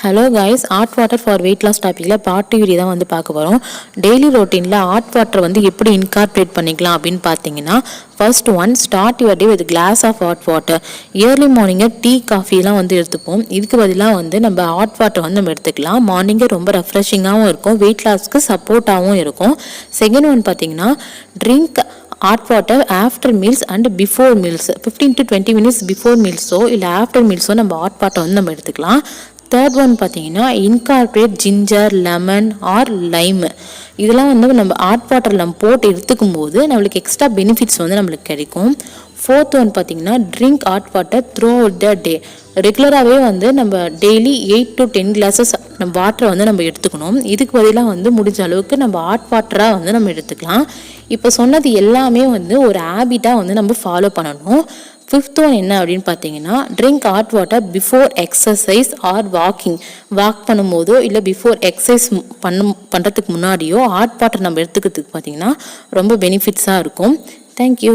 Hello guys, hot water for weight loss டாப்பிக்கில் part 2 video தான் வந்து பார்க்க போகிறோம். டெய்லி ரொட்டீனில் ஹாட் வாட்டர் வந்து எப்படி இன்கார்பரேட் பண்ணிக்கலாம் அப்படின்னு பார்த்தீங்கன்னா, first one, start your day with glass of hot water. Early மார்னிங்கை டீ காஃபிலாம் வந்து எடுத்துப்போம். இதுக்கு பதிலாக வந்து நம்ம ஹாட் வாட்டர் வந்து நம்ம எடுத்துக்கலாம். மார்னிங்கே ரொம்ப ரெஃப்ரெஷிங்காகவும் இருக்கும், வெயிட் லாஸ்க்கு சப்போர்ட்டாகவும் இருக்கும். செகண்ட் ஒன் பார்த்தீங்கன்னா, drink hot water after meals and before meals. 15 to 20 minutes before மீல்ஸோ இல்லை ஆஃப்டர் மீல்ஸோ நம்ம ஹாட் வாட்டர் வந்து நம்ம எடுத்துக்கலாம். தேர்ட் ஒன் பார்த்தீங்கன்னா, incorporate ginger, lemon or lime. இதெல்லாம் வந்து நம்ம ஹாட் வாட்டரில் நம்ம போட்டு எடுத்துக்கும் போது நம்மளுக்கு எக்ஸ்ட்ரா பெனிஃபிட்ஸ் வந்து நம்மளுக்கு கிடைக்கும். ஃபோர்த் ஒன் பார்த்தீங்கன்னா, drink hot water throughout the day. ரெகுலராகவே வந்து நம்ம டெய்லி 8 to 10 கிளாஸஸ் நம்ம வாட்டரை வந்து நம்ம எடுத்துக்கணும். இதுக்கு பதிலாக வந்து முடிஞ்ச அளவுக்கு நம்ம ஹாட் வாட்டராக வந்து நம்ம எடுத்துக்கலாம். இப்போ சொன்னது எல்லாமே வந்து ஒரு ஹேபிட்டாக வந்து நம்ம ஃபாலோ பண்ணணும். ஃபிஃப்த் ஒன் என்ன அப்படின்னு பார்த்தீங்கன்னா, drink hot water before exercise or walk பண்ணும்போதோ இல்லை பிஃபோர் எக்ஸசைஸ் பண்ணுறதுக்கு முன்னாடியோ ஹாட் வாட்டர் நம்ம எடுத்துக்கிறதுக்கு பார்த்தீங்கன்னா ரொம்ப பெனிஃபிட்ஸாக இருக்கும். தேங்க்யூ.